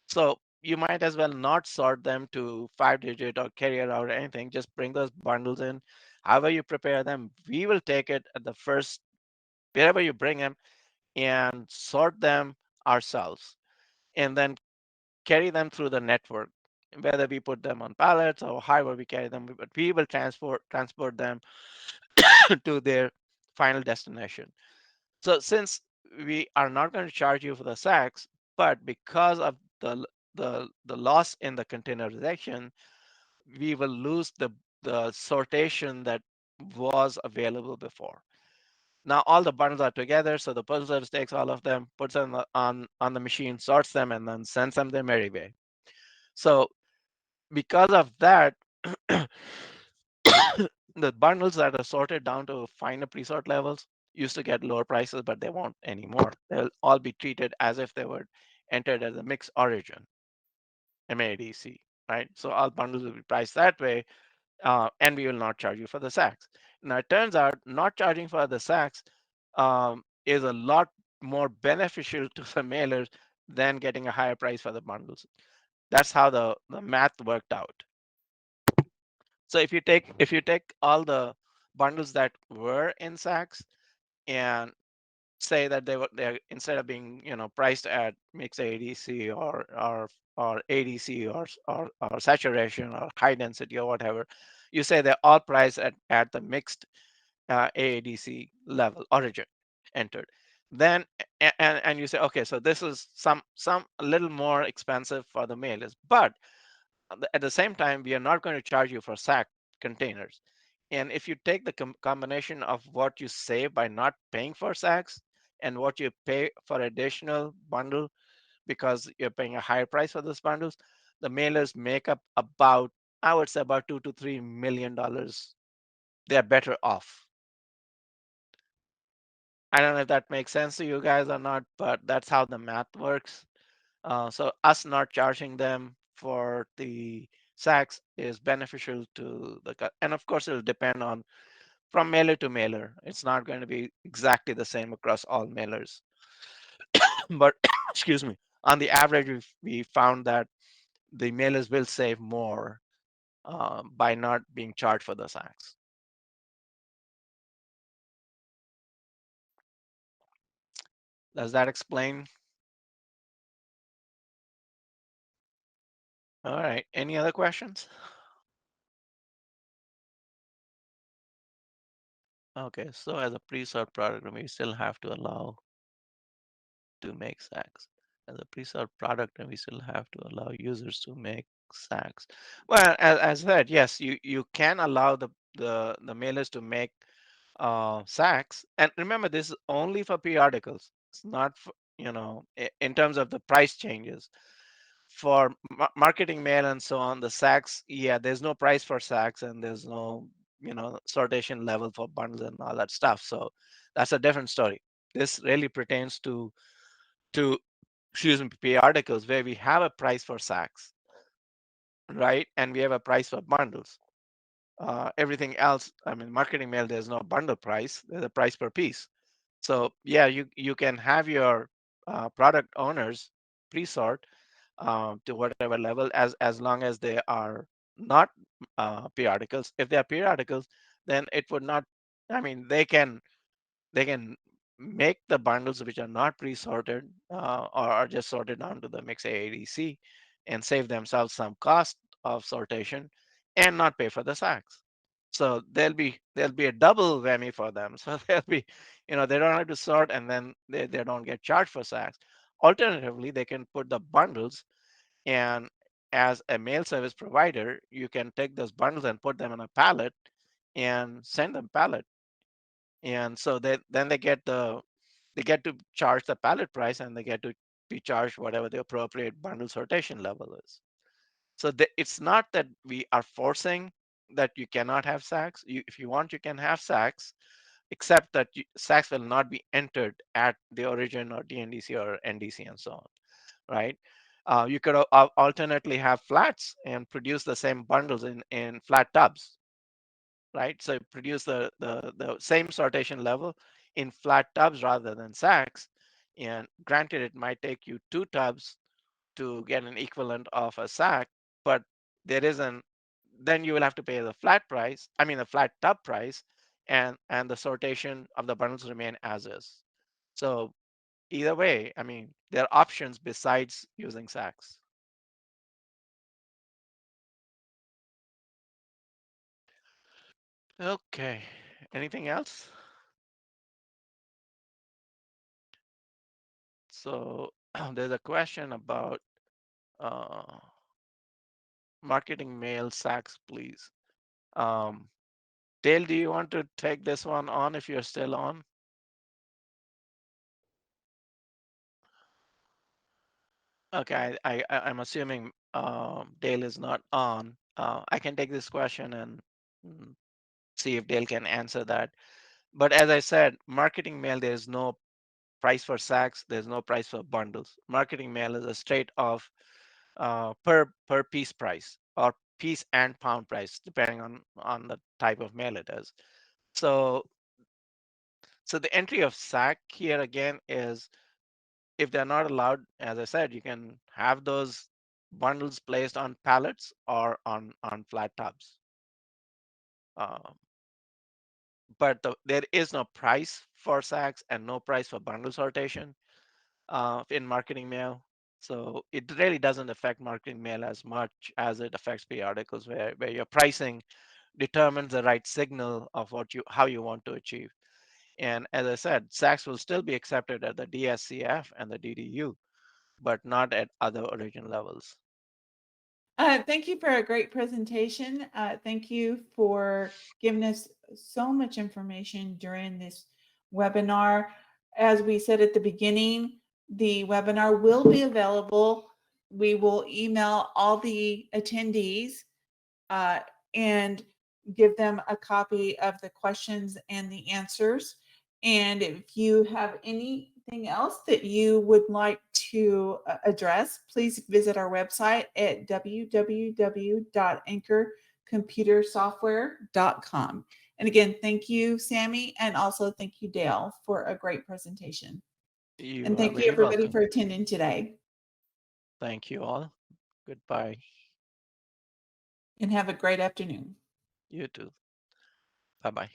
So you might as well not sort them to 5 digit or carrier or anything. Just bring those bundles in. However you prepare them, we will take it at the first, wherever you bring them, and sort them ourselves, and then carry them through the network. Whether we put them on pallets or however we carry them, but we will transport them to their final destination. So since we are not going to charge you for the sacks, but because of the loss in the containerization, we will lose the sortation that was available before. Now all the bundles are together, so the Postal Service takes all of them, puts them on the machine, sorts them, and then sends them their merry way. So because of that, the bundles that are sorted down to finer pre-sort levels used to get lower prices, but they won't anymore. They'll all be treated as if they were entered as a mixed origin, MADC, right? So all bundles will be priced that way, and we will not charge you for the sacks. Now it turns out not charging for the sacks is a lot more beneficial to the mailers than getting a higher price for the bundles. That's how the math worked out. So if you take all the bundles that were in sacks and say that they're instead of being priced at mixed ADC or ADC or saturation or high density or whatever, you say they're all priced at the mixed AADC level origin entered. Then and you say, okay, so this is some a little more expensive for the mailers, but at the same time, we are not going to charge you for SAC containers. And if you take the combination of what you save by not paying for SACs and what you pay for additional bundle because you're paying a higher price for those bundles, the mailers make up about, I would say, about $2 to $3 million. They're better off. I don't know if that makes sense to you guys or not, but that's how the math works. So us not charging them for the sacks is beneficial to and of course it'll depend on from mailer to mailer. It's not going to be exactly the same across all mailers. But excuse me, on the average, we found that the mailers will save more by not being charged for the sacks. Does that explain? All right. Any other questions? Okay. So as a pre-sort product, we still have to allow to make sacks. As a pre-sort product, and we still have to allow users to make sacks. Well, as I said, yes, you can allow the mailers to make sacks. And remember, this is only for periodicals. It's not for, in terms of the price changes. For marketing mail and so on, the sacks, yeah, there's no price for sacks and there's no, sortation level for bundles and all that stuff. So that's a different story. This really pertains to excuse me, periodicals where we have a price for sacks, right? And we have a price for bundles. Everything else, I mean, marketing mail, there's no bundle price. There's a price per piece. So yeah, you can have your product owners pre-sort to whatever level, as long as they are not periodicals. If they are periodicals, then it would not. I mean, they can make the bundles which are not pre-sorted or are just sorted down to the mix AADC and save themselves some cost of sortation and not pay for the sacks. So there'll be a double whammy for them. So they'll be, they don't have to sort and then they don't get charged for sacks. Alternatively, they can put the bundles, and as a mail service provider, you can take those bundles and put them in a pallet and send them pallet. And so then they get to charge the pallet price, and they get to be charged whatever the appropriate bundle sortation level is. So it's not that we are forcing that you cannot have sacks. If you want, you can have sacks, except that sacks will not be entered at the origin or DNDC or NDC and so on, right? You could alternately have flats and produce the same bundles in flat tubs, right? So produce the same sortation level in flat tubs rather than sacks. And granted, it might take you 2 tubs to get an equivalent of a sack, but there isn't. Then you will have to pay the flat price. I mean, the flat tub price, and the sortation of the bundles remain as is. So either way, I mean, there are options besides using sacks. Okay. Anything else? So there's a question about uh, marketing mail sacks, please. Um, Dale, do you want to take this one on if you're still on? Okay, I'm assuming Dale is not on. I can take this question and mm, see if Dale can answer that. But as I said, marketing mail, there's no price for sacks, there's no price for bundles. Marketing mail is a straight off per piece price, or piece and pound price, depending on the type of mail it is. So so the entry of sack here again is, if they're not allowed, as I said, you can have those bundles placed on pallets or on flat tubs. Um, but there is no price for sacks and no price for bundle sortation in marketing mail. So it really doesn't affect marketing mail as much as it affects periodicals, where your pricing determines the right signal of how you want to achieve. And as I said, sacks will still be accepted at the DSCF and the DDU, but not at other origin levels. Thank you for a great presentation. Thank you for giving us so much information during this webinar. As we said at the beginning, the webinar will be available. We will email all the attendees uh, and give them a copy of the questions and the answers. And if you have anything else that you would like to address, please visit our website at www.anchorcomputersoftware.com. And again, thank you, Samie, and also thank you, Dale, for a great presentation. And You are thank you, very everybody, welcome. for attending today. Thank you all. Goodbye. And have a great afternoon. You too. Bye bye.